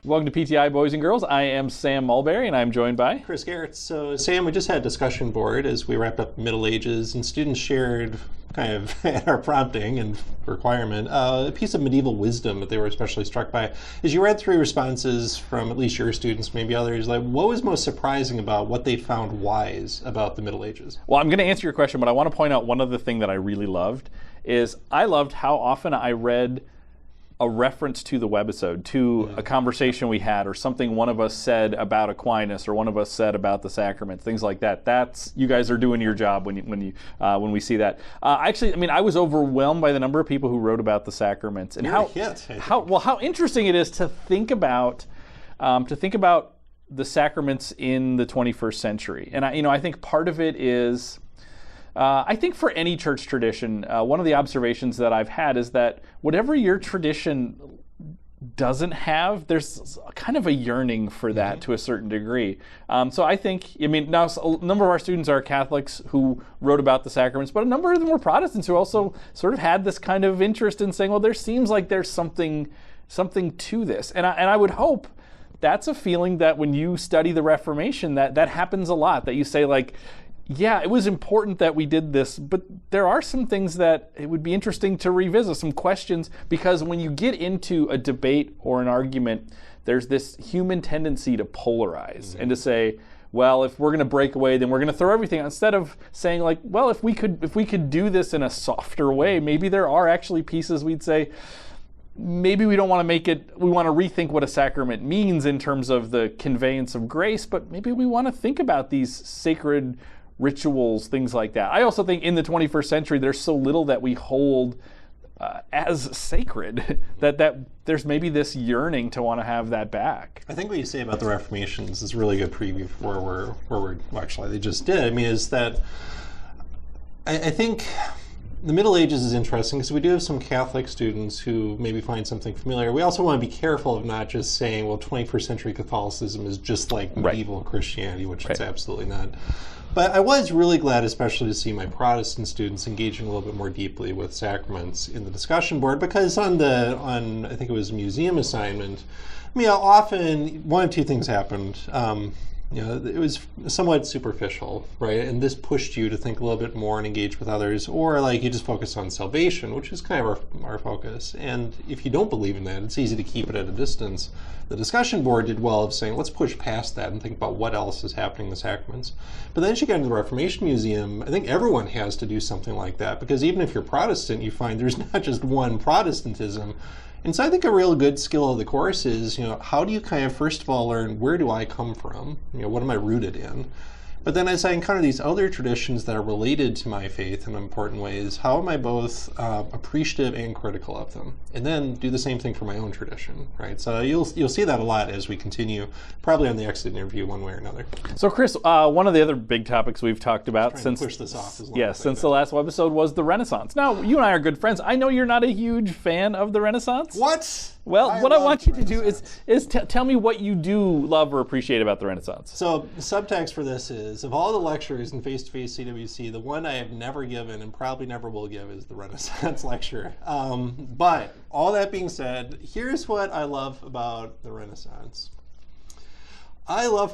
Welcome to PTI, boys and girls. I am Sam Mulberry, and I'm joined by Gehrz. So, Sam, we just had a discussion board as we wrapped up the Middle Ages, and students shared, kind of at our prompting and requirement, a piece of medieval wisdom that they were especially struck by. As you read through responses from at least your students, maybe others, like, what was most surprising about what they found wise about the Middle Ages? Well, I'm going to answer your question, but I want to point out one other thing that I really loved is I loved how often I read a reference to the webisode, to a conversation we had, or something one of us said about Aquinas, or one of us said about the sacraments, things like that. That's, you guys are doing your job when we see that. Actually, I mean, I was overwhelmed by the number of people who wrote about the sacraments and how interesting it is to think about the sacraments in the 21st century. And I think part of it is, I think for any church tradition, one of the observations that I've had is that whatever your tradition doesn't have, there's kind of a yearning for that to a certain degree. So I think, now a number of our students are Catholics who wrote about the sacraments, but a number of them were Protestants who also sort of had this kind of interest in saying, well, there seems like there's something to this. And I would hope that's a feeling that when you study the Reformation, that happens a lot, that you say, like, yeah, it was important that we did this, but there are some things that it would be interesting to revisit, some questions, because when you get into a debate or an argument, there's this human tendency to polarize and to say, well, if we're going to break away, then we're going to throw everything out. Instead of saying, like, well, if we could do this in a softer way, maybe there are actually pieces we'd say, maybe we don't want to we want to rethink what a sacrament means in terms of the conveyance of grace, but maybe we want to think about these sacred rituals, things like that. I also think in the 21st century, there's so little that we hold as sacred that there's maybe this yearning to want to have that back. I think what you say about the Reformations is a really good preview for where we're actually, they just did. I mean, is that I think the Middle Ages is interesting because we do have some Catholic students who maybe find something familiar. We also want to be careful of not just saying, well, 21st century Catholicism is just like medieval Christianity, which it's absolutely not. But I was really glad, especially to see my Protestant students engaging a little bit more deeply with sacraments in the discussion board, because on I think it was a museum assignment, often one of two things happened. It was somewhat superficial, right? And this pushed you to think a little bit more and engage with others, or like you just focus on salvation, which is kind of our focus. And if you don't believe in that, it's easy to keep it at a distance. The discussion board did well of saying, let's push past that and think about what else is happening in the sacraments. But then as you get into the Reformation Museum, I think everyone has to do something like that, because even if you're Protestant, you find there's not just one Protestantism. And so I think a real good skill of the course is, how do you kind of, first of all, learn where do I come from? What am I rooted in? But then as I encounter these other traditions that are related to my faith in important ways, how am I both appreciative and critical of them? And then do the same thing for my own tradition, right? So you'll see that a lot as we continue, probably on the exit interview one way or another. So Chris, one of the other big topics we've talked about since push this off since the last webisode was the Renaissance. Now, you and I are good friends. I know you're not a huge fan of the Renaissance. What? Well, what I want you to do is tell me what you do love or appreciate about the Renaissance. So the subtext for this is, of all the lectures in face-to-face CWC, the one I have never given and probably never will give is the Renaissance lecture. But all that being said, here's what I love about the Renaissance. I'll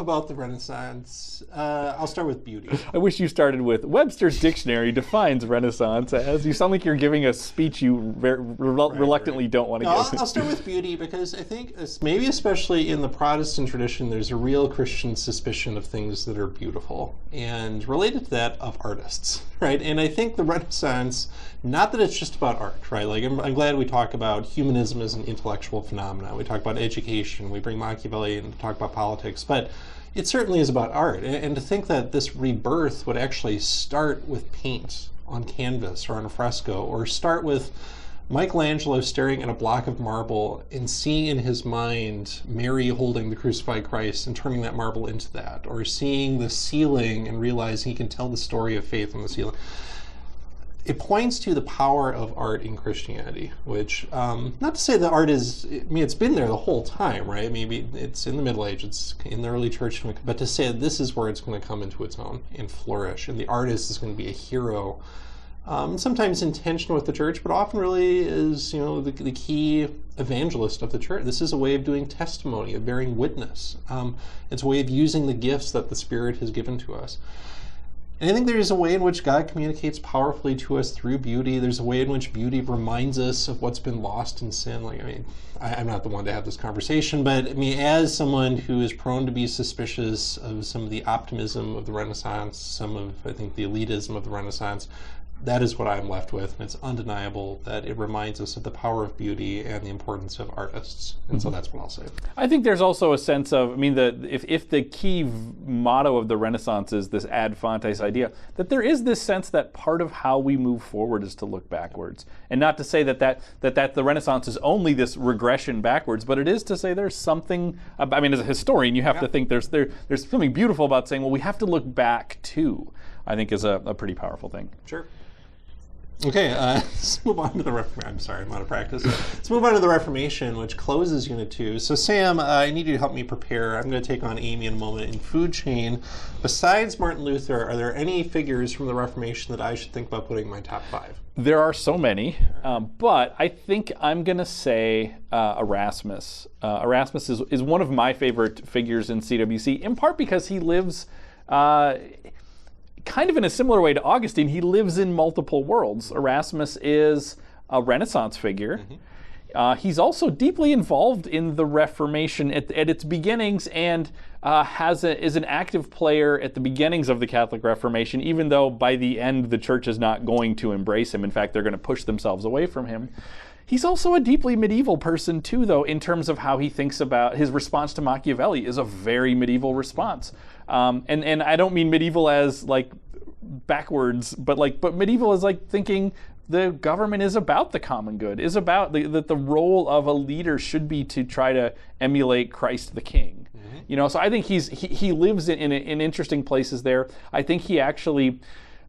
start with beauty. I wish you started with Webster's Dictionary defines Renaissance as. You sound like you're giving a speech you reluctantly don't want to give. I'll start with beauty because I think, maybe especially in the Protestant tradition, there's a real Christian suspicion of things that are beautiful, and related to that, of artists, right? And I think the Renaissance, not that it's just about art, right? Like, I'm glad we talk about humanism as an intellectual phenomenon. We talk about education. We bring Machiavelli in to talk about politics. But it certainly is about art. And to think that this rebirth would actually start with paint on canvas or on a fresco, or start with Michelangelo staring at a block of marble and seeing in his mind Mary holding the crucified Christ and turning that marble into that, or seeing the ceiling and realizing he can tell the story of faith on the ceiling. It points to the power of art in Christianity, which, not to say that art is, it's been there the whole time, right? Maybe it's in the Middle Age, it's in the early church, but to say that this is where it's going to come into its own and flourish, and the artist is going to be a hero sometimes in tension with the church, but often really is, the key evangelist of the church. This is a way of doing testimony, of bearing witness. It's a way of using the gifts that the Spirit has given to us. And I think there's a way in which God communicates powerfully to us through beauty. There's a way in which beauty reminds us of what's been lost in sin. I'm not the one to have this conversation, but as someone who is prone to be suspicious of some of the optimism of the Renaissance, some of, I think, the elitism of the Renaissance, that is what I'm left with, and it's undeniable that it reminds us of the power of beauty and the importance of artists, and so that's what I'll say. I think there's also a sense of, if the key motto of the Renaissance is this ad fontes idea, that there is this sense that part of how we move forward is to look backwards, and not to say that the Renaissance is only this regression backwards, but it is to say there's something. As a historian, you have to think there's something beautiful about saying, well, we have to look back too. I think is a pretty powerful thing. Sure. Okay, let's move on to the Reformation. I'm sorry, I'm out of practice. Let's move on to the Reformation, which closes Unit 2. So Sam, I need you to help me prepare. I'm going to take on Amy in a moment. In food chain, besides Martin Luther, are there any figures from the Reformation that I should think about putting in my top 5? There are so many, but I think I'm going to say Erasmus. Erasmus is one of my favorite figures in CWC, in part because he lives kind of in a similar way to Augustine. He lives in multiple worlds. Erasmus is a Renaissance figure. He's also deeply involved in the Reformation at its beginnings, and is an active player at the beginnings of the Catholic Reformation, even though by the end the church is not going to embrace him. In fact, they're going to push themselves away from him. He's also a deeply medieval person too, though, in terms of how he thinks about his response to Machiavelli is a very medieval response. And I don't mean medieval as like backwards, but medieval is like thinking the government is about the common good, is about that the role of a leader should be to try to emulate Christ the King. So I think he lives in interesting places there. I think he actually,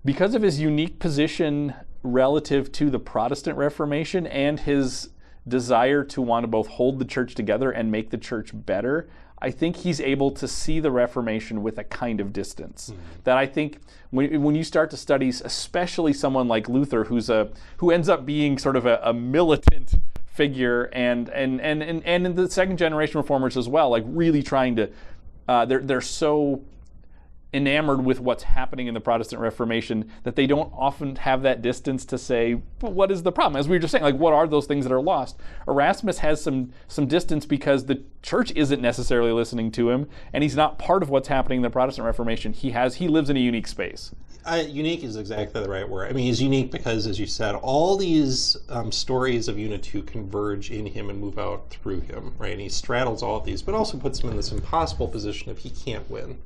because of his unique position relative to the Protestant Reformation and his desire to want to both hold the church together and make the church better, I think he's able to see the Reformation with a kind of distance. That I think when you start to study, especially someone like Luther, who ends up being sort of a militant figure, and in the second generation reformers as well, like really trying to, they're so enamored with what's happening in the Protestant Reformation that they don't often have that distance to say, but what is the problem? As we were just saying, like, what are those things that are lost? Erasmus has some distance because the church isn't necessarily listening to him, and he's not part of what's happening in the Protestant Reformation. He lives in a unique space. Unique is exactly the right word. He's unique because, as you said, all these stories of Unit 2 converge in him and move out through him, right? And he straddles all of these, but also puts him in this impossible position if he can't win.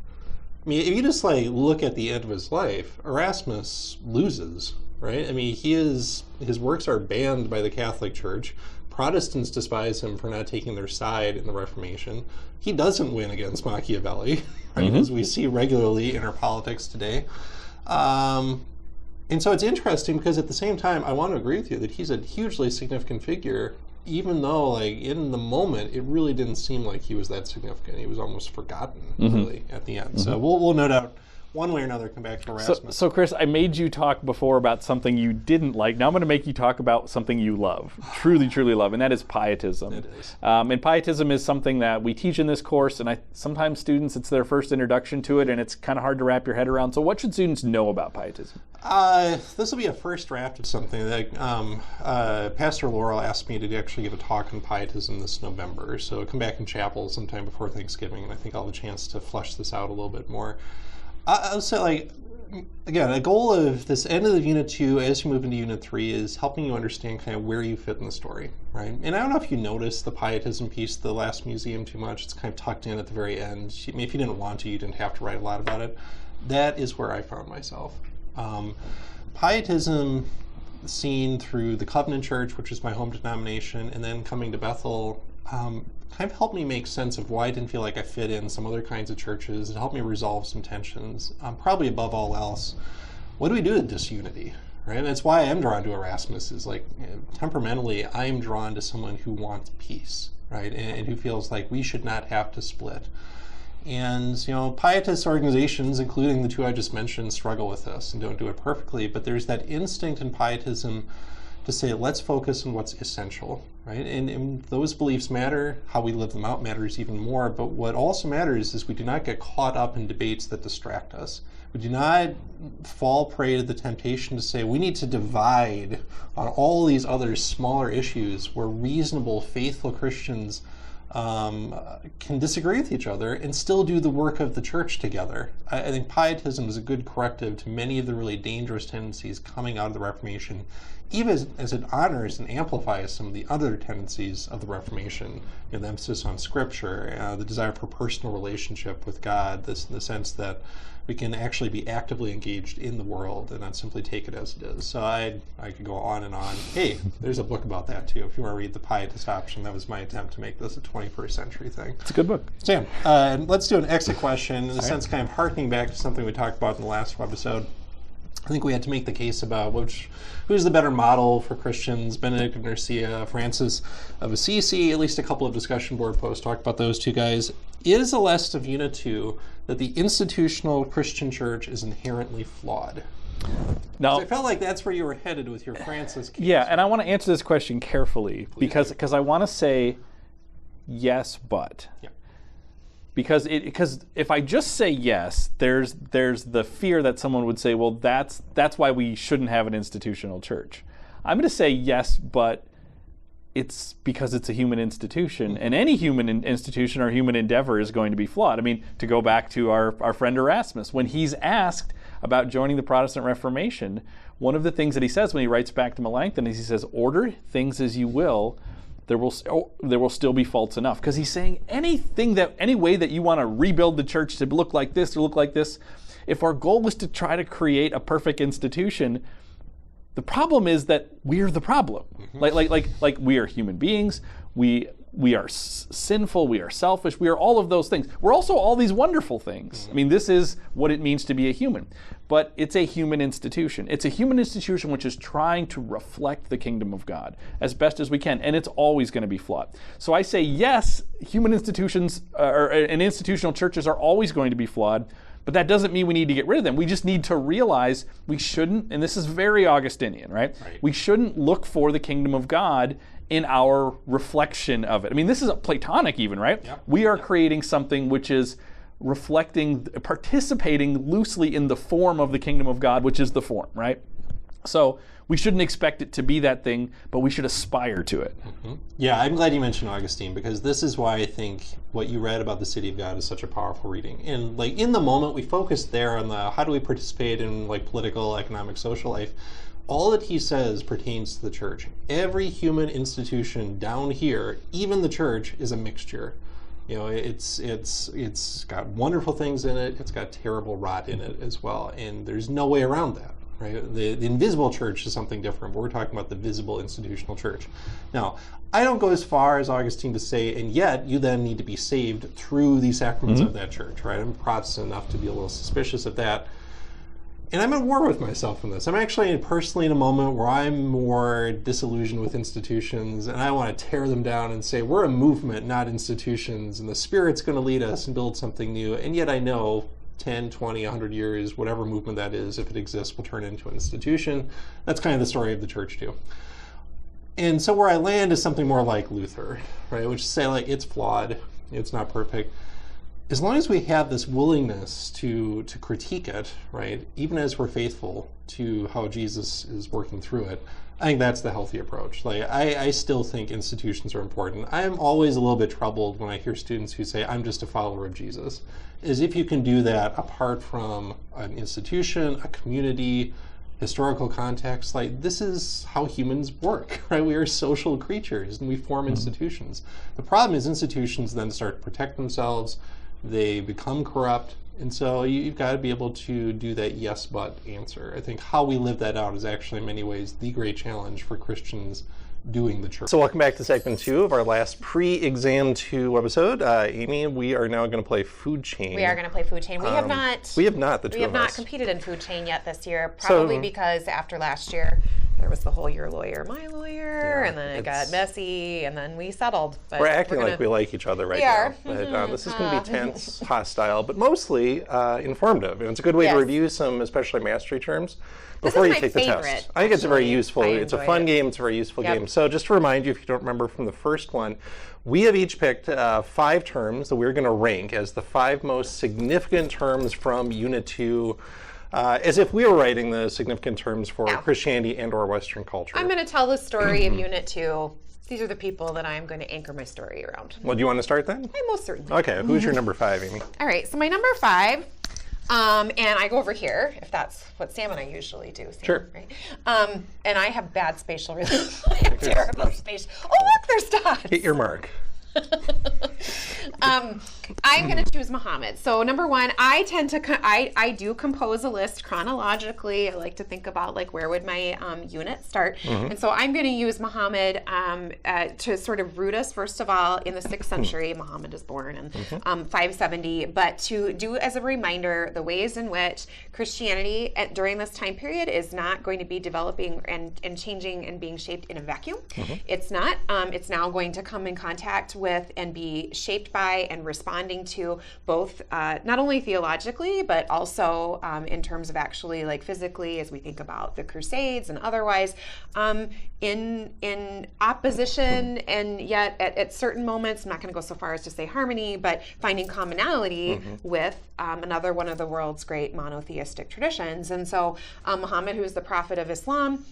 If you just look at the end of his life, Erasmus loses, right? His works are banned by the Catholic Church. Protestants despise him for not taking their side in the Reformation. He doesn't win against Machiavelli, right? As we see regularly in our politics today. And so it's interesting because at the same time, I want to agree with you that he's a hugely significant figure, even though, in the moment, it really didn't seem like he was that significant. He was almost forgotten, really, at the end. So we'll no doubt, one way or another, come back to Erasmus. So Chris, I made you talk before about something you didn't like. Now I'm going to make you talk about something you love, truly, truly love, and that is pietism. It is. And pietism is something that we teach in this course, and sometimes students, it's their first introduction to it, and it's kind of hard to wrap your head around. So what should students know about pietism? This will be a first draft of something that Pastor Laurel asked me to actually give a talk on pietism this November. So come back in chapel sometime before Thanksgiving, and I think I'll have a chance to flesh this out a little bit more. I'll say, again, a goal of this end of the Unit 2 as you move into Unit 3 is helping you understand kind of where you fit in the story, right? And I don't know if you noticed the pietism piece, the last museum, too much. It's kind of tucked in at the very end. If you didn't want to, you didn't have to write a lot about it. That is where I found myself. Pietism seen through the Covenant Church, which is my home denomination, and then coming to Bethel, kind of helped me make sense of why I didn't feel like I fit in some other kinds of churches. It helped me resolve some tensions. Probably above all else, what do we do with disunity, right? And that's why I'm drawn to Erasmus, is temperamentally, I'm drawn to someone who wants peace, right? And who feels like we should not have to split. And, pietist organizations, including the two I just mentioned, struggle with this and don't do it perfectly, but there's that instinct in pietism to say, let's focus on what's essential, right? And those beliefs matter. How we live them out matters even more. But what also matters is we do not get caught up in debates that distract us. We do not fall prey to the temptation to say we need to divide on all these other smaller issues where reasonable, faithful Christians can disagree with each other and still do the work of the church together. I think pietism is a good corrective to many of the really dangerous tendencies coming out of the Reformation, even as it honors and amplifies some of the other tendencies of the Reformation, the emphasis on Scripture, the desire for personal relationship with God, the sense that we can actually be actively engaged in the world and not simply take it as it is. So I could go on and on. Hey, there's a book about that too. If you want to read The Pietist Option, that was my attempt to make this a 21st century thing. It's a good book. Sam, let's do an exit question, in a sense kind of harkening back to something we talked about in the last webisode. I think we had to make the case about who's the better model for Christians, Benedict of Nursia, Francis of Assisi. At least a couple of discussion board posts talked about those two guys. Is Celeste of Una 2 that the institutional Christian church is inherently flawed? Now, I felt like that's where you were headed with your Francis case. Yeah, and I want to answer this question carefully because I want to say yes, but. Yeah. Because if I just say yes, there's the fear that someone would say, well, that's why we shouldn't have an institutional church. I'm going to say yes, but it's because it's a human institution, and any human institution or human endeavor is going to be flawed. I mean, to go back to our friend Erasmus, when he's asked about joining the Protestant Reformation, one of the things that he says when he writes back to Melanchthon is he says, order things as you will, there will still be faults enough. Because he's saying any way that you want to rebuild the church to look like this or look like this, if our goal was to try to create a perfect institution, the problem is that we're the problem. Mm-hmm. Like we are human beings. We are sinful. We are selfish. We are all of those things. We're also all these wonderful things. Mm-hmm. I mean, this is what it means to be a human. But it's a human institution. It's a human institution which is trying to reflect the kingdom of God as best as we can, and it's always going to be flawed. So I say yes, human institutions and institutional churches are always going to be flawed. But that doesn't mean we need to get rid of them. We just need to realize we shouldn't, and this is very Augustinian, right? We shouldn't look for the kingdom of God in our reflection of it. I mean, this is Platonic even, right? Yep. We are creating something which is participating loosely in the form of the kingdom of God, which is the form, right? So we shouldn't expect it to be that thing, but we should aspire to it. Mm-hmm. Yeah, I'm glad you mentioned Augustine, because this is why I think what you read about the city of God is such a powerful reading. And in the moment, we focused there on how do we participate in political, economic, social life. All that he says pertains to the church. Every human institution down here, even the church, is a mixture. It's got wonderful things in it. It's got terrible rot in it as well. And there's no way around that. Right? The invisible church is something different, but we're talking about the visible institutional church. Now, I don't go as far as Augustine to say, and yet you then need to be saved through the sacraments of that church, right? I'm Protestant enough to be a little suspicious of that. And I'm at war with myself in this. I'm actually personally in a moment where I'm more disillusioned with institutions, and I want to tear them down and say, we're a movement, not institutions, and the Spirit's going to lead us and build something new. And yet I know 10, 20, 100 years, whatever movement that is, if it exists, will turn into an institution. That's kind of the story of the church too. And so where I land is something more like Luther, right? Which is say it's flawed, it's not perfect. As long as we have this willingness to critique it, right, even as we're faithful to how Jesus is working through it, I think that's the healthy approach. I still think institutions are important. I'm always a little bit troubled when I hear students who say, I'm just a follower of Jesus. As if you can do that apart from an institution, a community, historical context. This is how humans work, right? We are social creatures and we form institutions. The problem is institutions then start to protect themselves. They become corrupt. And so you've got to be able to do that yes, but answer. I think how we live that out is actually in many ways the great challenge for Christians doing the church. So welcome back to segment 2 of our last pre-exam 2 webisode. Amy, we are now going to play Food Chain. We are going to play Food Chain. We have not. We have not. The two of us. We have not competed in Food Chain yet this year, probably because after last year, there was the whole your lawyer, my lawyer, and then it got messy, and then we settled. But we're acting like we like each other right now. But this is going to be tense, hostile, but mostly informative. And it's a good way to review some, especially mastery terms, before you take the test. I think it's a very useful, it's a fun game, it's a very useful game. So just to remind you, if you don't remember from the first one, we have each picked 5 terms that we're going to rank as the 5 most significant terms from Unit 2, as if we were writing the significant terms for Christianity and or Western culture. I'm going to tell the story of Unit 2. These are the people that I'm going to anchor my story around. Well, do you want to start then? I most certainly. Okay, who's your number 5, Amy? All right, so my number 5, and I go over here, if that's what Sam and I usually do. Sam, sure. Right? And I have bad spatial relations. I have terrible spatial. Oh, look, there's dots. Hit your mark. I'm going to choose Muhammad. So number 1, I tend to I do compose a list chronologically. I like to think about like where would my unit start, and so I'm going to use Muhammad to sort of root us first of all in the 6th century. Muhammad is born in 570, but to do as a reminder the ways in which Christianity during this time period is not going to be developing and changing and being shaped in a vacuum. It's not. It's now going to come in contact with and be shaped by and responding to both not only theologically but also in terms of actually like physically as we think about the Crusades and otherwise in opposition and yet at certain moments, I'm not going to go so far as to say harmony, but finding commonality with another one of the world's great monotheistic traditions. And so Muhammad, who is the prophet of Islam,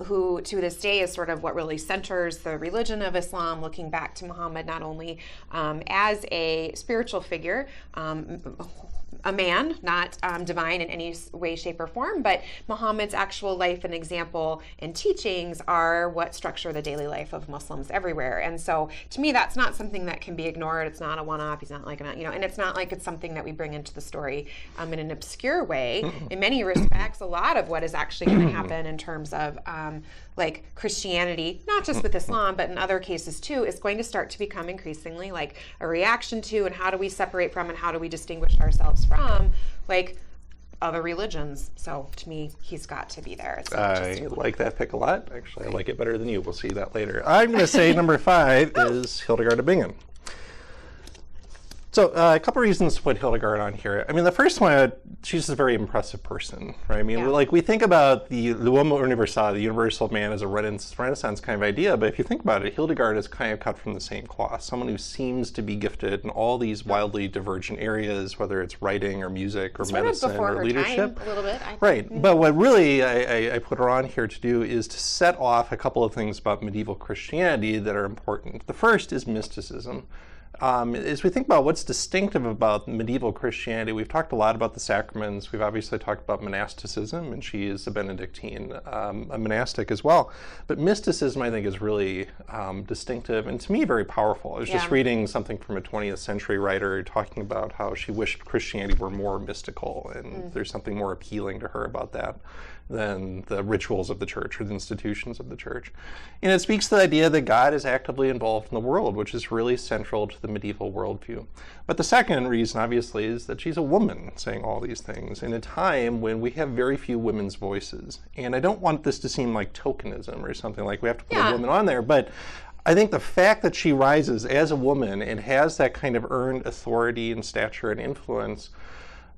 who to this day is sort of what really centers the religion of Islam, looking back to Muhammad not only as a spiritual figure, a man, not divine in any way, shape, or form, but Muhammad's actual life and example and teachings are what structure the daily life of Muslims everywhere. And so to me, that's not something that can be ignored. It's not a one-off. He's not like, and it's not like it's something that we bring into the story in an obscure way. In many respects, a lot of what is actually going to happen in terms of like Christianity, not just with Islam, but in other cases too, is going to start to become increasingly like a reaction to and how do we separate from and how do we distinguish ourselves from like other religions. So to me, he's got to be there. I like that pick a lot. Actually, I like it better than you. We'll see that later. I'm going to say number 5 is Hildegard of Bingen. So a couple reasons to put Hildegard on here. I mean, the first one, she's a very impressive person, right? I mean, like we think about the L'Homme Universal, the universal man, as a Renaissance kind of idea, but if you think about it, Hildegard is kind of cut from the same cloth. Someone who seems to be gifted in all these wildly divergent areas, whether it's writing or music or medicine or leadership. Time, a little bit, right. But what really I put her on here to do is to set off a couple of things about medieval Christianity that are important. The first is mysticism. As we think about what's distinctive about medieval Christianity, we've talked a lot about the sacraments. We've obviously talked about monasticism, and she is a Benedictine, a monastic as well. But mysticism, I think, is really distinctive and to me very powerful. I was just reading something from a 20th century writer talking about how she wished Christianity were more mystical, and there's something more appealing to her about that than the rituals of the church or the institutions of the church. And it speaks to the idea that God is actively involved in the world, which is really central to the medieval worldview. But the second reason, obviously, is that she's a woman saying all these things in a time when we have very few women's voices. And I don't want this to seem like tokenism or something like we have to put a woman on there, but I think the fact that she rises as a woman and has that kind of earned authority and stature and influence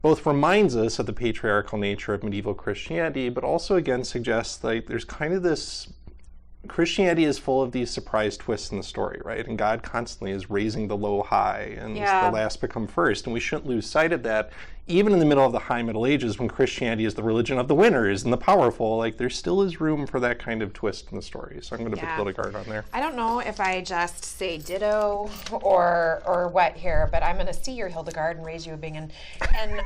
both reminds us of the patriarchal nature of medieval Christianity, but also again suggests that there's kind of this, Christianity is full of these surprise twists in the story, right? And God constantly is raising the low high and the last become first. And we shouldn't lose sight of that. Even in the middle of the High Middle Ages, when Christianity is the religion of the winners and the powerful, like there still is room for that kind of twist in the story. So I'm going to put Hildegard on there. I don't know if I just say ditto or what here, but I'm going to see your Hildegard and raise you a Bingen. And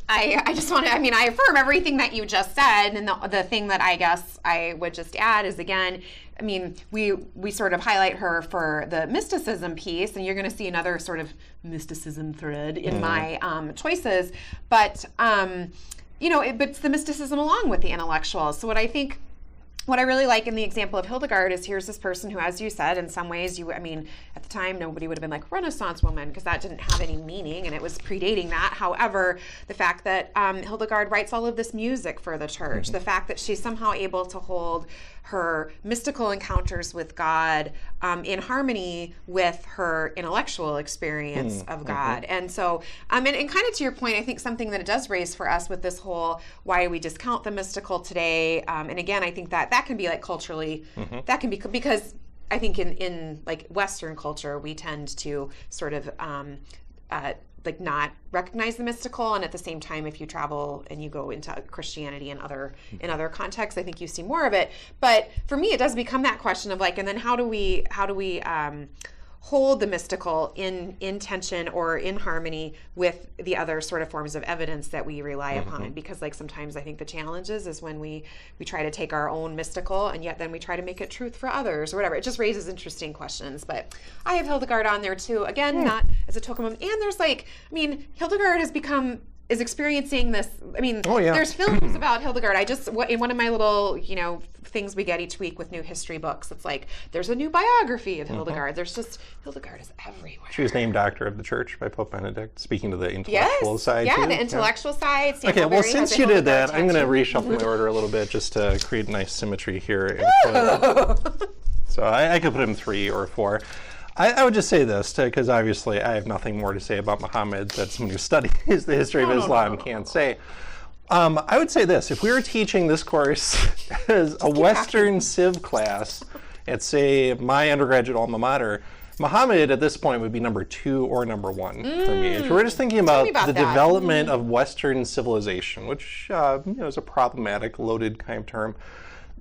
I just want to, I affirm everything that you just said. And the thing that I guess I would just add is, again, we sort of highlight her for the mysticism piece, and you're going to see another sort of mysticism thread in my choices. But but it's the mysticism along with the intellectual. So what I think what I really like in the example of Hildegard is here's this person who, as you said, in some ways, at the time, nobody would have been like Renaissance woman because that didn't have any meaning and it was predating that. However, the fact that Hildegard writes all of this music for the church, the fact that she's somehow able to hold her mystical encounters with God in harmony with her intellectual experience of God. And so, and kind of to your point, I think something that it does raise for us with this whole, why do we discount the mystical today? And again, I think that can be like culturally, that can be, because I think in like Western culture, we tend to sort of like not recognize the mystical, and at the same time, if you travel and you go into Christianity and other contexts, I think you see more of it. But for me, it does become that question of like, and then how do we hold the mystical in tension or in harmony with the other sort of forms of evidence that we rely upon? Because like sometimes I think the challenge is when we try to take our own mystical and yet then we try to make it truth for others or whatever. It just raises interesting questions. But I have Hildegard on there too, again, not as a token of, and there's like, I mean, Hildegard is experiencing this. I mean, there's films about Hildegard. In one of my little, things we get each week with new history books, it's like, there's a new biography of Hildegard. There's just, Hildegard is everywhere. She was named Doctor of the Church by Pope Benedict, speaking to the intellectual side too. The intellectual side. Sam Okay, well, Mulberry since you did that, I'm going to reshuffle my order a little bit just to create nice symmetry here. So I could put him 3 or 4. I would just say this, because obviously I have nothing more to say about Muhammad that someone who studies the history of Islam can't say. I would say this: if we were teaching this course as a Western Civ class at, say, my undergraduate alma mater, Muhammad at this point would be number 2 or number 1 for me. If we're just thinking about the development of Western civilization, which is a problematic, loaded kind of term,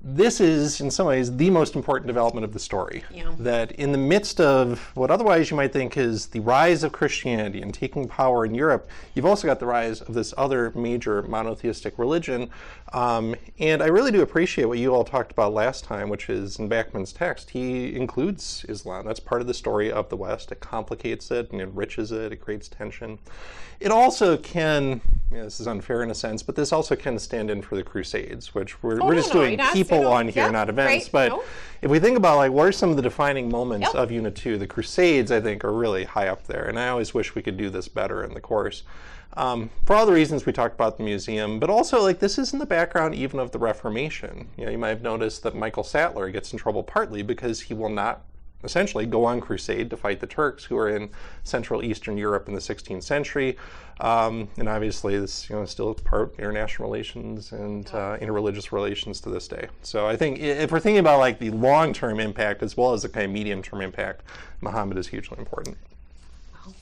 this is, in some ways, the most important development of the story. That in the midst of what otherwise you might think is the rise of Christianity and taking power in Europe, you've also got the rise of this other major monotheistic religion. And I really do appreciate what you all talked about last time, which is in Bachman's text. He includes Islam. That's part of the story of the West. It complicates it and enriches it. It creates tension. It also can, this is unfair in a sense, but this also can stand in for the Crusades, which we're just doing people on here, not events. But if we think about like what are some of the defining moments of Unit 2, the Crusades, I think, are really high up there. And I always wish we could do this better in the course. For all the reasons we talked about the museum, but also like this is in the background even of the Reformation. You might have noticed that Michael Sattler gets in trouble partly because he will not essentially go on crusade to fight the Turks, who are in Central Eastern Europe in the 16th century. And obviously this is still part of international relations and interreligious relations to this day. So I think if we're thinking about like the long-term impact as well as the kind of medium-term impact, Muhammad is hugely important. Well,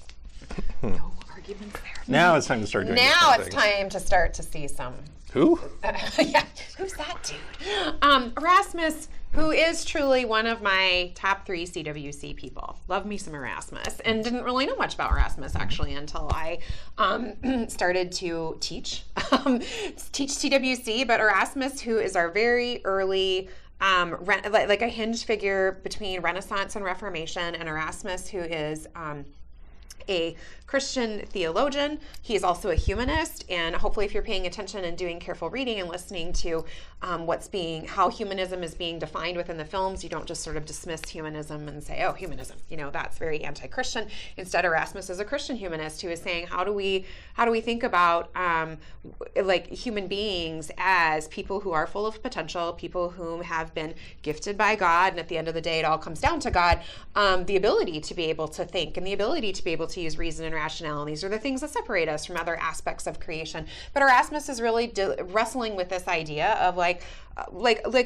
no arguments there. Now it's time to start doing Now it's time to start to see some. Who? Who's that dude? Erasmus, who is truly one of my top 3 CWC people. Love me some Erasmus, and didn't really know much about Erasmus actually until I started to teach CWC. But Erasmus, who is our very early like a hinge figure between Renaissance and Reformation, and Erasmus, who is a Christian theologian. He is also a humanist, and hopefully if you're paying attention and doing careful reading and listening to how humanism is being defined within the films, you don't just sort of dismiss humanism and say, oh, humanism, that's very anti-Christian. Instead, Erasmus is a Christian humanist who is saying, how do we think about like human beings as people who are full of potential, people who have been gifted by God, and at the end of the day, it all comes down to God, the ability to be able to think and the ability to be able to use reason and rationale. And these are the things that separate us from other aspects of creation. But Erasmus is really wrestling with this idea of like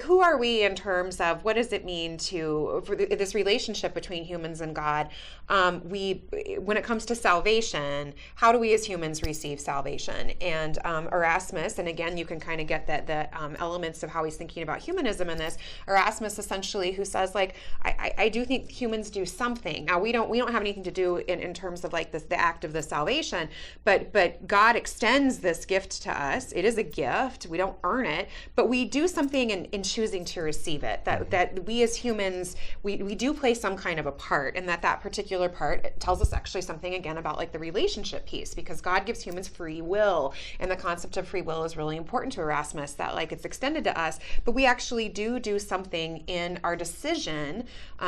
who are we in terms of what does it mean for this relationship between humans and God? When it comes to salvation, how do we as humans receive salvation? And Erasmus, and again, you can kind of get the elements of how he's thinking about humanism in this. Erasmus essentially, who says like, I do think humans do something. Now we don't have anything to do in terms terms of like this, the act of the salvation, but God extends this gift to us. It is a gift. We don't earn it, but we do something in choosing to receive it. That we as humans, we do play some kind of a part, and that particular part tells us actually something again about like the relationship piece, because God gives humans free will, and the concept of free will is really important to Erasmus, that like it's extended to us, but we actually do something in our decision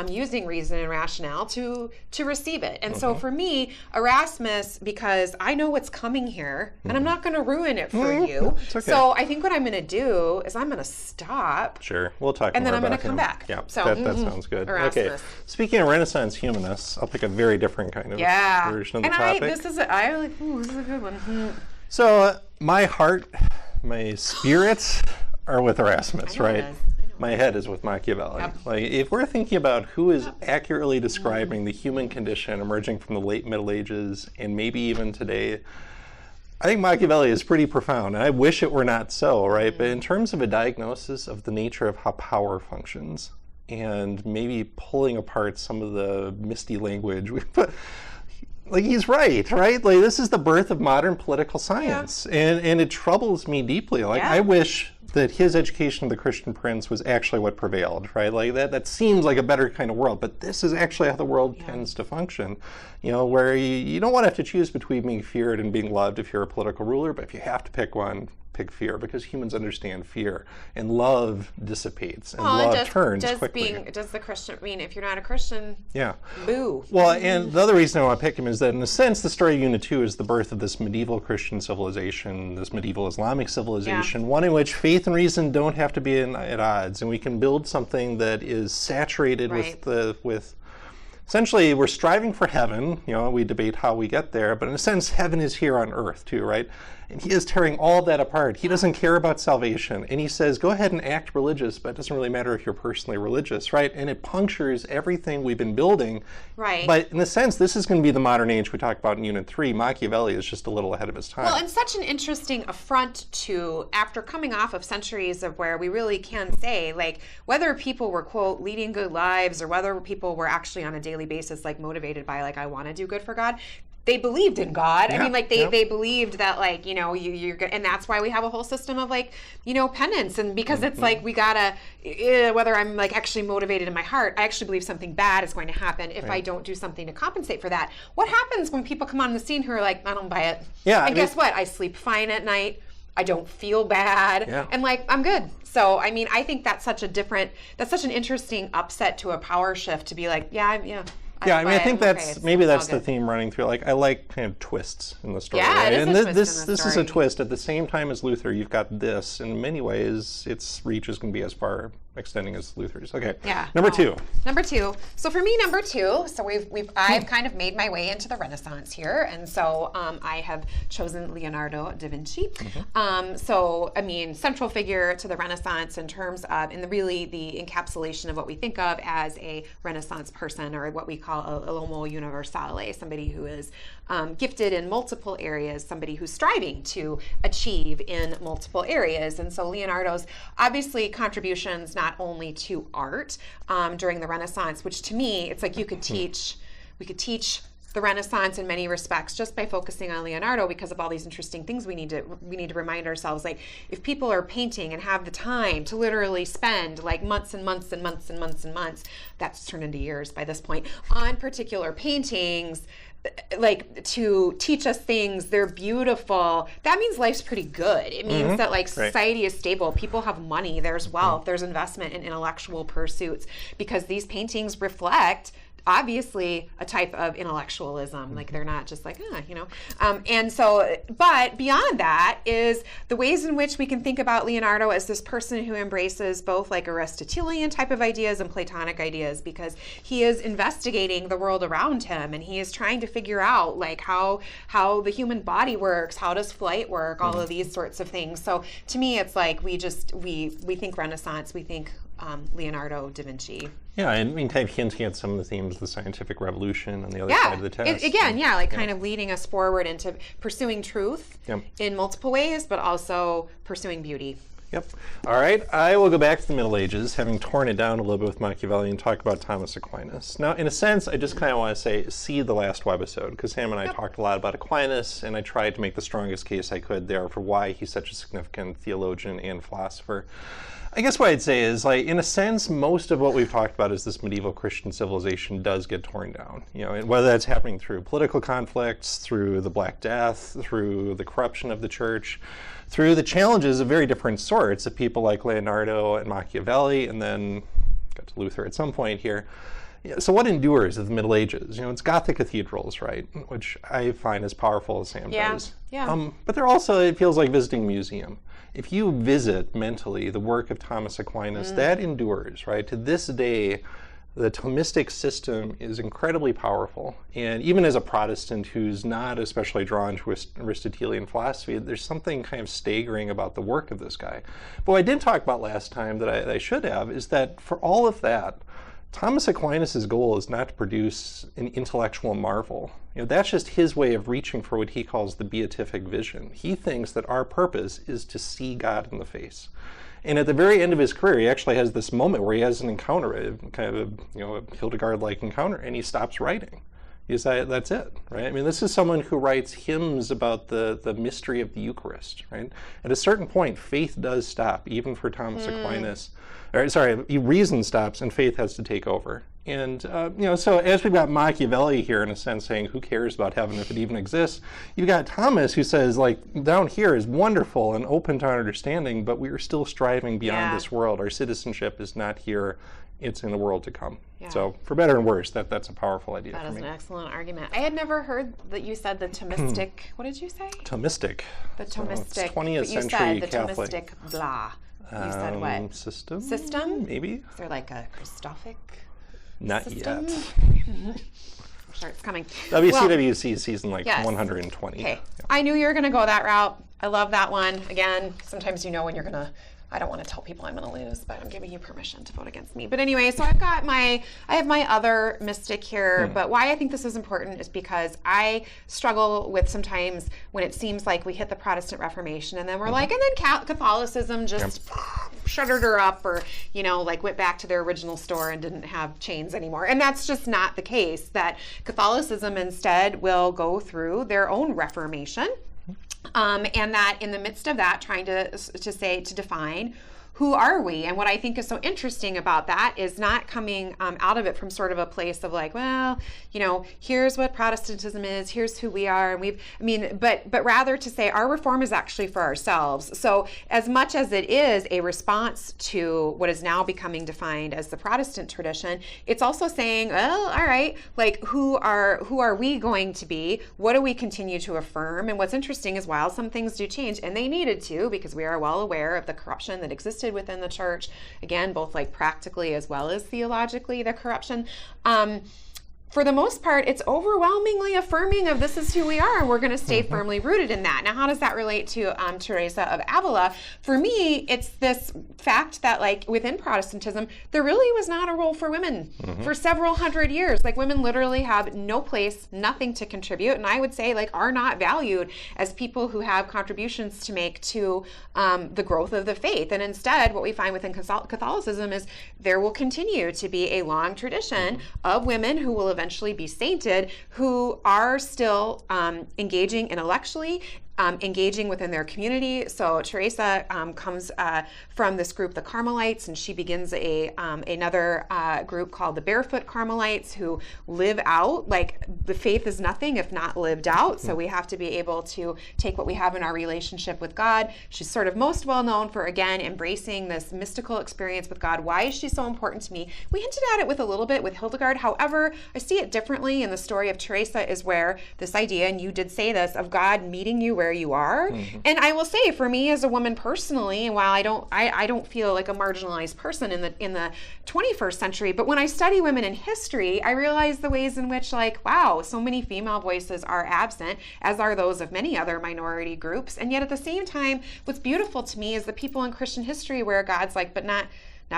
using reason and rationale to receive it. And so for me, Erasmus, because I know what's coming here, and I'm not going to ruin it for you. It's okay. So I think what I'm going to do is I'm going to stop. Sure, we'll talk And more then I'm going about to come him. back. Yeah, So that sounds good. Erasmus. Okay, speaking of Renaissance humanists, I'll pick a very different kind of version of the topic. This is a good one. So my heart, my spirits are with Erasmus, I know it right? is. My head is with Machiavelli. Yep. Like, if we're thinking about who is accurately describing the human condition emerging from the late Middle Ages and maybe even today, I think Machiavelli is pretty profound, and I wish it were not so, right? But in terms of a diagnosis of the nature of how power functions, and maybe pulling apart some of the misty language we put, like, he's right? Like, this is the birth of modern political science, and it troubles me deeply. Like, I wish that his education of the Christian prince was actually what prevailed, right? Like, that seems like a better kind of world, but this is actually how the world tends to function, you know, where you don't want to have to choose between being feared and being loved if you're a political ruler, but if you have to pick one, pick fear, because humans understand fear, and love dissipates, and love turns quickly. Does the Christian mean if you're not a Christian? Yeah. Boo. Well, and the other reason I want to pick him is that, in a sense, the story of Unit 2 is the birth of this medieval Christian civilization, this medieval Islamic civilization, one in which faith and reason don't have to be at odds, and we can build something that is saturated with essentially, we're striving for heaven. You know, we debate how we get there, but in a sense, heaven is here on earth too, right? And he is tearing all that apart. He doesn't care about salvation. And he says, go ahead and act religious, but it doesn't really matter if you're personally religious, right? And it punctures everything we've been building. Right. But in a sense, this is going to be the modern age we talked about in Unit 3. Machiavelli is just a little ahead of his time. Well, and such an interesting affront to, after coming off of centuries of where we really can say, like, whether people were, quote, leading good lives, or whether people were actually on a daily basis, like, motivated by, like, I want to do good for God, they believed in God. I mean, like, they believed that, like, you know, you're good, and that's why we have a whole system of, like, you know, penance, and because it's like, we gotta, whether I'm, like, actually motivated in my heart, I actually believe something bad is going to happen if I don't do something to compensate for that. What happens when people come on the scene who are like, I don't buy it? Yeah. And guess what? I sleep fine at night. I don't feel bad, and like, I'm good. So, I mean, I think that's such an interesting upset to a power shift to be like, I mean, I think maybe that's the theme running through. Like, I like kind of twists in the story. Yeah, right? it is and a twist in the this is story. a twist. At the same time as Luther, you've got this. In many ways, its reach is going to be as far extending as Luther's. Okay. Yeah. Number two. Number two. So for me, number two. So I've kind of made my way into the Renaissance here, and so I have chosen Leonardo da Vinci. So I mean, central figure to the Renaissance in terms of, in the encapsulation of what we think of as a Renaissance person, or what we call a l'uomo universale, somebody who is gifted in multiple areas, somebody who's striving to achieve in multiple areas. And so Leonardo's obviously contributions not only to art during the Renaissance, which to me, it's like we could teach the Renaissance in many respects just by focusing on Leonardo, because of all these interesting things we need to remind ourselves. Like, if people are painting and have the time to literally spend like months and months and months and months and months, that's turned into years by this point, on particular paintings, like, to teach us things, they're beautiful, that means life's pretty good. It means that, like, society is stable, people have money, there's wealth, there's investment in intellectual pursuits, because these paintings reflect obviously a type of intellectualism. Like, they're not just like, you know. And so, but beyond that is the ways in which we can think about Leonardo as this person who embraces both like Aristotelian type of ideas and Platonic ideas, because he is investigating the world around him, and he is trying to figure out like how the human body works, how does flight work, all of these sorts of things. So to me, it's like we think Renaissance, we think Leonardo da Vinci. Yeah, I mean, kind of hinting at some of the themes of the scientific revolution on the other side of the test. Kind of leading us forward into pursuing truth in multiple ways, but also pursuing beauty. Yep. All right, I will go back to the Middle Ages, having torn it down a little bit with Machiavelli, and talk about Thomas Aquinas. Now, in a sense, I just kind of want to say, see the last webisode, because Sam and I talked a lot about Aquinas, and I tried to make the strongest case I could there for why he's such a significant theologian and philosopher. I guess what I'd say is, like, in a sense, most of what we've talked about is this medieval Christian civilization does get torn down. You know, and whether that's happening through political conflicts, through the Black Death, through the corruption of the church, through the challenges of very different sorts of people like Leonardo and Machiavelli, and then got to Luther at some point here. Yeah, so what endures of the Middle Ages? You know, it's Gothic cathedrals, right? Which I find as powerful as Sam does. Yeah. But they're also, it feels like visiting a museum. If you visit mentally the work of Thomas Aquinas, that endures, right? To this day, the Thomistic system is incredibly powerful. And even as a Protestant who's not especially drawn to Aristotelian philosophy, there's something kind of staggering about the work of this guy. But what I didn't talk about last time that I should have is that for all of that, Thomas Aquinas' goal is not to produce an intellectual marvel. You know, that's just his way of reaching for what he calls the beatific vision. He thinks that our purpose is to see God in the face. And at the very end of his career, he actually has this moment where he has an encounter, kind of a Hildegard-like encounter, and he stops writing. He's like, that's it, right? I mean, this is someone who writes hymns about the mystery of the Eucharist, right? At a certain point, faith does stop, even for Thomas Aquinas. Reason stops and faith has to take over. And, so as we've got Machiavelli here, in a sense, saying, who cares about heaven if it even exists? You've got Thomas who says, like, down here is wonderful and open to our understanding, but we are still striving beyond this world. Our citizenship is not here. It's in the world to come. Yeah. So for better and worse, that's a powerful idea for me. That is an excellent argument. I had never heard that you said the Thomistic, what did you say? Thomistic. The Thomistic. 20th century Catholic. The Thomistic blah. You said what? System? System? Maybe. Is there like a Christophic Not system? yet. I'm sure it's coming. CWC season 120. Okay. Yeah. I knew you were going to go that route. I love that one. Again, sometimes you know when you're going to, I don't want to tell people I'm going to lose, but I'm giving you permission to vote against me. But anyway, so I have my other mystic here, but why I think this is important is because I struggle with sometimes when it seems like we hit the Protestant Reformation and then we're like, and then Catholicism just shuttered her up or, went back to their original store and didn't have chains anymore. And that's just not the case, that Catholicism instead will go through their own Reformation. And that in the midst of that, trying to define who are we? And what I think is so interesting about that is not coming out of it from sort of a place of like, well, here's what Protestantism is, here's who we are, and but rather to say our reform is actually for ourselves. So as much as it is a response to what is now becoming defined as the Protestant tradition, it's also saying, well, all right, like who are we going to be? What do we continue to affirm? And what's interesting is while some things do change, and they needed to, because we are well aware of the corruption that existed within the church, again, both like practically as well as theologically, the corruption. For the most part, it's overwhelmingly affirming of this is who we are, and we're going to stay firmly rooted in that. Now, how does that relate to Teresa of Avila? For me, it's this fact that, like, within Protestantism, there really was not a role for women for several hundred years. Like, women literally have no place, nothing to contribute, and I would say, like, are not valued as people who have contributions to make to the growth of the faith. And instead, what we find within Catholicism is there will continue to be a long tradition of women who will eventually be sainted, who are still engaging intellectually, engaging within their community. So Teresa comes from this group, the Carmelites, and she begins another group called the Barefoot Carmelites, who live out, like, the faith is nothing if not lived out. So we have to be able to take what we have in our relationship with God. She's sort of most well known for, again, embracing this mystical experience with God. Why is she so important to me? We hinted at it with a little bit with Hildegard. However, I see it differently in the story of Teresa, is where this idea, and you did say this, of God meeting you where you are. And I will say, for me as a woman personally, and while I don't feel like a marginalized person in the 21st century, but when I study women in history, I realize the ways in which, like, wow, so many female voices are absent, as are those of many other minority groups. And yet at the same time, what's beautiful to me is the people in Christian history where God's like, but not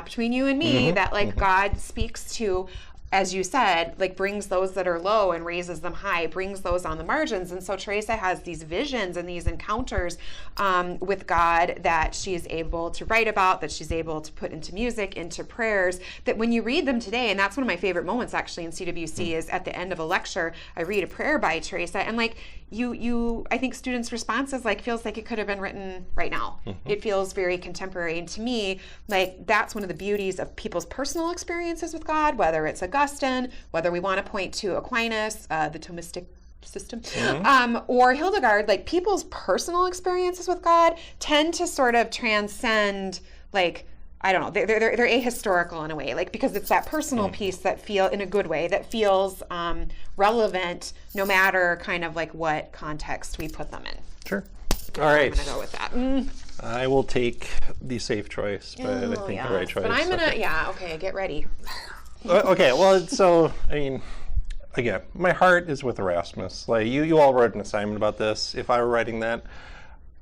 between you and me, that, like, God speaks to as you said, like brings those that are low and raises them high, brings those on the margins. And so Teresa has these visions and these encounters with God that she is able to write about, that she's able to put into music, into prayers, that when you read them today, and that's one of my favorite moments actually in CWC is at the end of a lecture, I read a prayer by Teresa, and like I think students' responses like feels like it could have been written right now. It feels very contemporary. And to me, like that's one of the beauties of people's personal experiences with God, whether it's Augustine, whether we want to point to Aquinas, the Thomistic system, or Hildegard, like people's personal experiences with God tend to sort of transcend, like, I don't know, they're ahistorical in a way, like because it's that personal piece that feel in a good way that feels relevant no matter kind of like what context we put them in. Sure. All right. I'm gonna go with that. I will take the safe choice, but I think the right choice. But I'm gonna, okay, get ready. Okay, well, so, I mean, again, my heart is with Erasmus. Like, you all wrote an assignment about this. If I were writing that,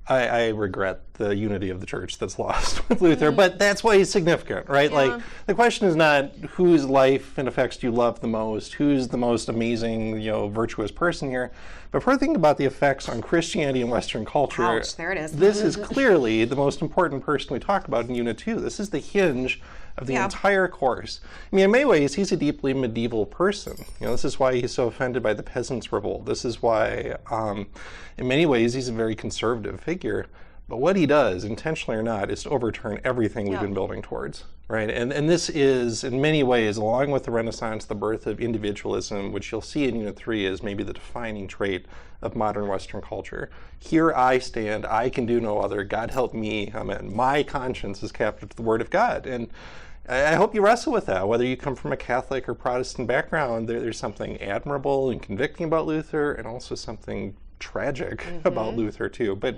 I regret the unity of the church that's lost with Luther, but that's why he's significant, right? Yeah. Like, the question is not whose life and effects do you love the most, who's the most amazing, virtuous person here, but if we're thinking about the effects on Christianity and Western culture, ouch, there it is. This is clearly the most important person we talk about in Unit 2. This is the hinge of the entire course. I mean, in many ways, he's a deeply medieval person. This is why he's so offended by the peasants' revolt. This is why, in many ways, he's a very conservative figure. But what he does, intentionally or not, is to overturn everything we've been building towards, right? And this is, in many ways, along with the Renaissance, the birth of individualism, which you'll see in Unit 3 is maybe the defining trait of modern Western culture. Here I stand, I can do no other, God help me, amen. My conscience is captive to the Word of God. And I hope you wrestle with that, whether you come from a Catholic or Protestant background. There's something admirable and convicting about Luther, and also something tragic about Luther too. But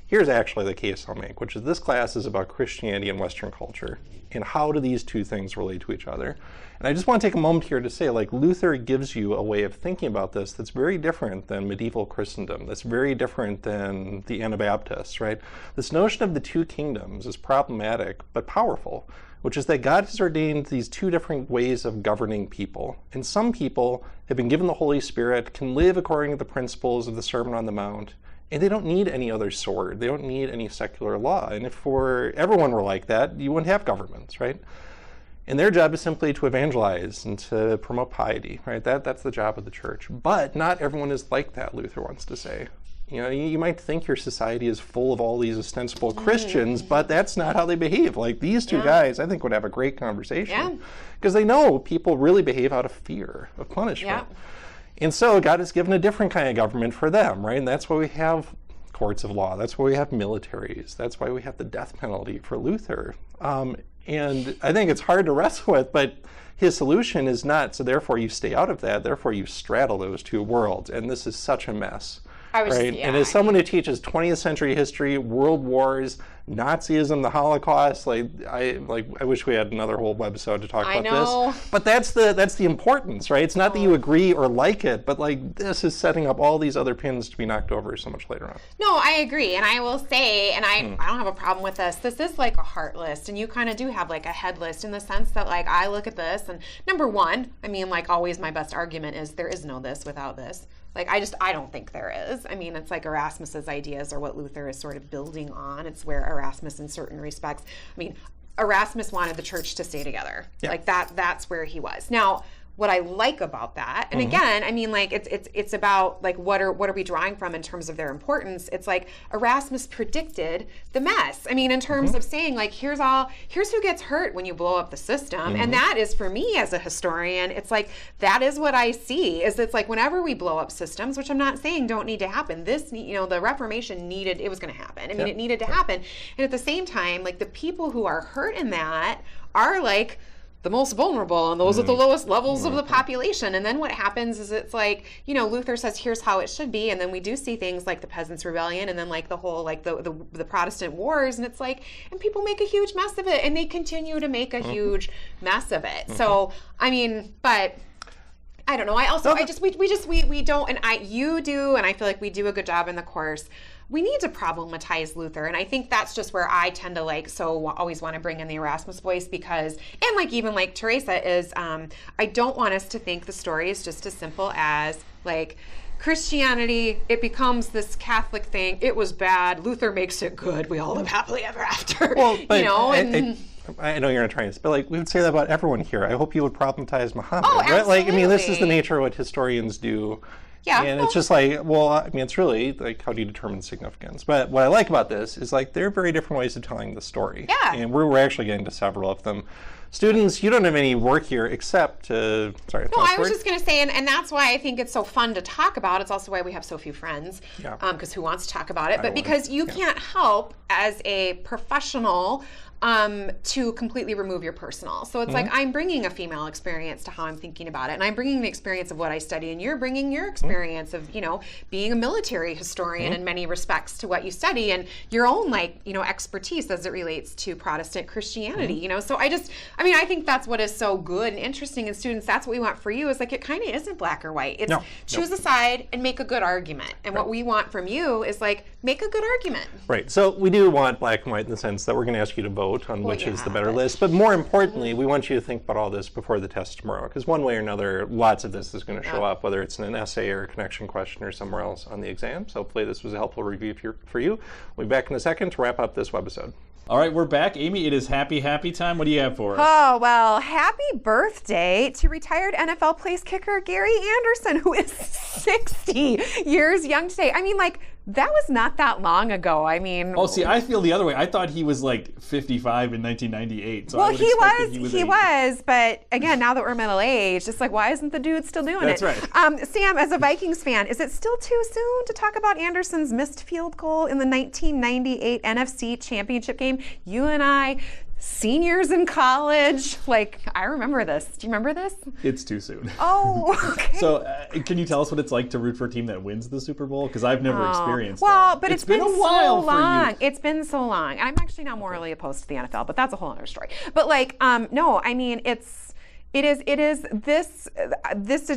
here's actually the case I'll make, which is this class is about Christianity and Western culture, and how do these two things relate to each other. And I just want to take a moment here to say, like, Luther gives you a way of thinking about this that's very different than medieval Christendom, that's very different than the Anabaptists, right? This notion of the two kingdoms is problematic but powerful, which is that God has ordained these two different ways of governing people. And some people have been given the Holy Spirit, can live according to the principles of the Sermon on the Mount, and they don't need any other sword. They don't need any secular law. And if everyone were like that, you wouldn't have governments, right? And their job is simply to evangelize and to promote piety, right? That's the job of the church. But not everyone is like that, Luther wants to say. You might think your society is full of all these ostensible Christians, but that's not how they behave. Like, these two guys, I think, would have a great conversation because they know people really behave out of fear of punishment. And so God has given a different kind of government for them, right? And that's why we have courts of law. That's why we have militaries. That's why we have the death penalty for Luther. And I think it's hard to wrestle with, but his solution is not, so therefore you stay out of that, therefore you straddle those two worlds. And this is such a mess. Right? And as someone who teaches 20th century history, world wars, Nazism, the Holocaust, I wish we had another whole webisode to talk about this. But that's the importance, right? It's not that you agree or like it, but like this is setting up all these other pins to be knocked over so much later on. No, I agree. And I will say, and I don't have a problem with this, this is like a heart list, and you kind of do have like a head list in the sense that like I look at this, and number one, I mean, like always my best argument is there is no this without this. Like, I don't think there is. I mean, it's like Erasmus's ideas are what Luther is sort of building on. It's where Erasmus, in certain respects, I mean, Erasmus wanted the church to stay together. Like that's where he was. Now, what I like about that, and again, I mean, like it's about like what are we drawing from in terms of their importance? It's like Erasmus predicted the mess. I mean, in terms of saying like here's who gets hurt when you blow up the system, and that is for me as a historian. It's like that is what I see. Is it's like whenever we blow up systems, which I'm not saying don't need to happen. This, the Reformation needed. It was going to happen. I mean, it needed to happen, and at the same time, like the people who are hurt in that are like the most vulnerable and those at the lowest levels of the population. And then what happens is it's like, Luther says, here's how it should be. And then we do see things like the Peasants' Rebellion and then like the whole, like the Protestant Wars. And it's like, and people make a huge mess of it and they continue to make a huge mess of it. So, I mean, but I don't know. We don't, and you do, and I feel like we do a good job in the course we need to problematize Luther. And I think that's just where I tend to like, so always want to bring in the Erasmus voice because, and like even like Teresa is, I don't want us to think the story is just as simple as like, Christianity, it becomes this Catholic thing. It was bad. Luther makes it good. We all live happily ever after. Well, but you know, I know you're not trying to, but like we would say that about everyone here. I hope you would problematize Muhammad. Oh, right? Like, I mean, this is the absolutely. nature of what historians do. Yeah, And well- it's just like, well, I mean, it's really like, how do you determine significance? But what I like about this is like, there are very different ways of telling the story. Yeah. And we're actually getting to several of them. Students, you don't have any work here except to, sorry. No, I was just going to say, and that's why I think it's so fun to talk about. It's also why we have so few friends, Yeah. Because who wants to talk about it? But don't because you can't help as a professional to completely remove your personal. So it's like I'm bringing a female experience to how I'm thinking about it, and I'm bringing the experience of what I study, and you're bringing your experience of, you know, being a military historian in many respects to what you study, and your own, like, you know, expertise as it relates to Protestant Christianity, you know. So I think that's what is so good and interesting in students. That's what we want for you, is like, it kind of isn't black or white. It's choose a side and make a good argument. And what we want from you is like, make a good argument. Right. So we do want black and white in the sense that we're going to ask you to vote on which is the better list. But more importantly, we want you to think about all this before the test tomorrow, because one way or another, lots of this is going to show up, whether it's in an essay or a connection question or somewhere else on the exam. So hopefully this was a helpful review for you. We'll be back in a second to wrap up this webisode. All right, we're back. Amy, it is happy time. What do you have for us? Oh, well, happy birthday to retired NFL place kicker Gary Anderson, who is 60 years young today. I mean, like, that was not that long ago. I mean... Oh, see, I feel the other way. I thought he was like 55 in 1998. So well, I would he expect was, that he was, but again, now that we're middle-aged, it's like, why isn't the dude still doing That's it? right. Sam, as a Vikings fan, is it still too soon to talk about Anderson's missed field goal in the 1998 NFC Championship game? You and I, seniors in college, like, I remember this. Do you remember this? It's too soon. Oh, okay. So, can you tell us what it's like to root for a team that wins the Super Bowl? Because I've never experienced well, that. but it's been a so while long. for you. It's been so long. And I'm actually now morally opposed to the NFL, but that's a whole other story. But like, no, I mean, this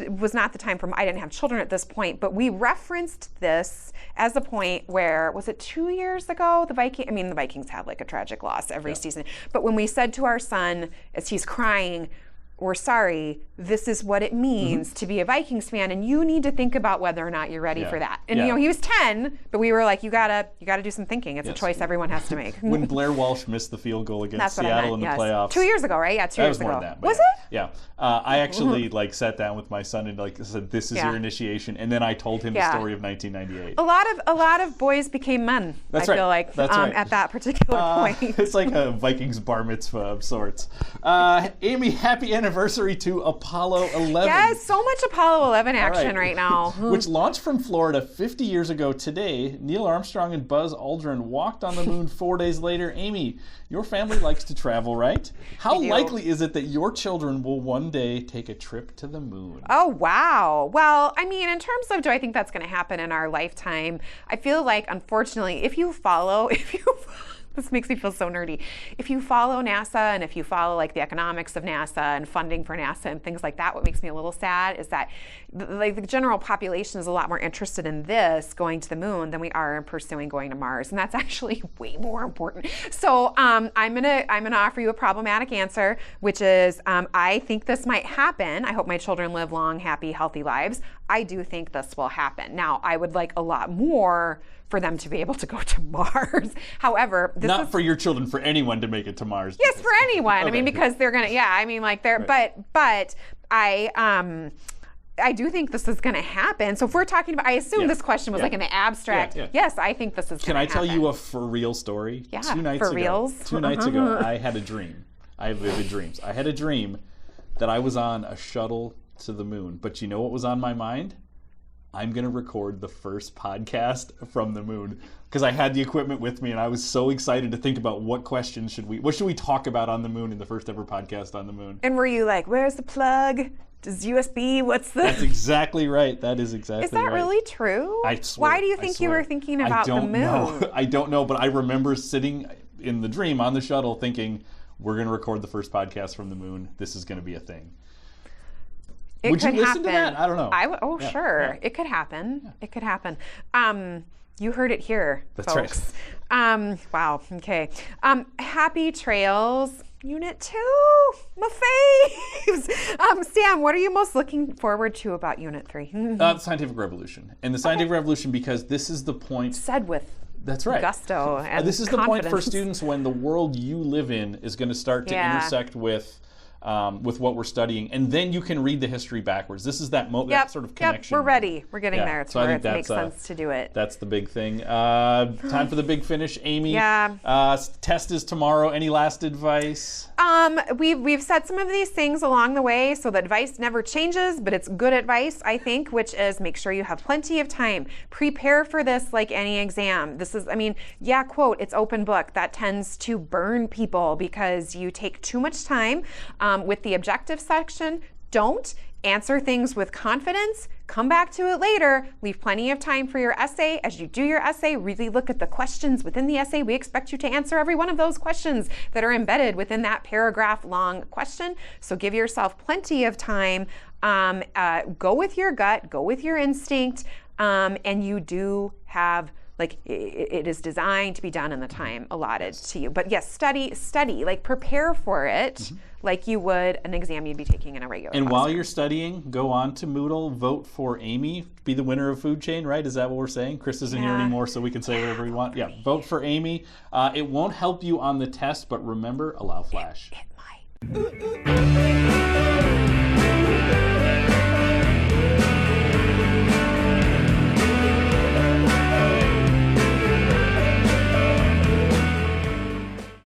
was not the time I didn't have children at this point, but we referenced this as a point where, was it 2 years ago? The Vikings have like a tragic loss every season. But when we said to our son, as he's crying, we're sorry, this is what it means to be a Vikings fan, and you need to think about whether or not you're ready for that. And you know, he was 10, but we were like, you gotta do some thinking. It's a choice everyone has to make. When Blair Walsh missed the field goal against That's what I Seattle meant, in the playoffs. 2 years ago, right? Yeah, 2 years That was more ago. than that. But Was yeah. it? Yeah. I actually like sat down with my son and like said, "This is your initiation," and then I told him the story of 1998. A lot of boys became men. That's I right. feel like That's right. at that particular point. It's like a Vikings bar mitzvah of sorts. Amy, happy anniversary to Apollo 11. Yes, so much Apollo 11 action All right now. Which launched from Florida 50 years ago today. Neil Armstrong and Buzz Aldrin walked on the moon 4 days later. Amy, your family likes to travel, right? How likely is it that your children will one day take a trip to the moon? Oh, wow. Well, I mean, in terms of do I think that's going to happen in our lifetime, I feel like, unfortunately, if you follow this makes me feel so nerdy. If you follow NASA and if you follow like the economics of NASA and funding for NASA and things like that, what makes me a little sad is that the general population is a lot more interested in this, going to the moon, than we are in pursuing going to Mars, and that's actually way more important. So I'm gonna offer you a problematic answer, which is I think this might happen. I hope my children live long, happy, healthy lives. I do think this will happen. Now, I would like a lot more for them to be able to go to Mars. However, this Not is for your children, for anyone to make it to Mars. yes, for anyone. Okay. I mean, because they're gonna. Yeah, I mean, like they're. Right. But I do think this is going to happen. So if we're talking about, I assume this question was like in the abstract. Yeah. Yes, I think this is Can going to happen. I tell you a for real story? Yeah, 2 nights for ago. reals. 2 nights ago, I had a dream. I have vivid dreams. I had a dream that I was on a shuttle to the moon. But you know what was on my mind? I'm going to record the first podcast from the moon, because I had the equipment with me and I was so excited to think about what should we talk about on the moon in the first ever podcast on the moon. And were you like, where's the plug? Does USB? What's the? That's exactly right. That is exactly right. Is that really true? I swear. Why do you think you were thinking about the moon? Know. I don't know, but I remember sitting in the dream on the shuttle thinking, we're going to record the first podcast from the moon. This is going to be a thing. It Would could you listen happen. to that? I don't know. Sure. Yeah. It could happen. Yeah. It could happen. You heard it here, That's folks. right. Wow. Okay. Happy trails. Unit 2, my faves. Sam, what are you most looking forward to about Unit 3? The scientific revolution. And the scientific revolution, because this is the point. Said with That's right. gusto and This is the point for confidence. students when the world you live in is going to start to intersect with what we're studying, and then you can read the history backwards. This is that that sort of connection. Yep, we're ready. We're getting there. It's So I where think it makes sense to do it. That's the big thing. Time for the big finish, Amy. Yeah. Test is tomorrow. Any last advice? We've said some of these things along the way, so the advice never changes, but it's good advice, I think, which is make sure you have plenty of time. Prepare for this like any exam. This is, quote, it's open book. That tends to burn people because you take too much time. With the objective section, don't answer things with confidence. Come back to it later. Leave plenty of time for your essay. As you do your essay, really look at the questions within the essay. We expect you to answer every one of those questions that are embedded within that paragraph long question. So give yourself plenty of time. Go with your gut, go with your instinct, and you do have it is designed to be done in the time allotted to you. But yes, study, prepare for it like you would an exam you'd be taking in a regular And classroom. while you're studying, go on to Moodle, vote for Amy, be the winner of Food Chain, right? Is that what we're saying? Chris isn't here anymore, so we can say whatever we want. Yeah, vote for Amy. It won't help you on the test, but remember, allow flash. It might.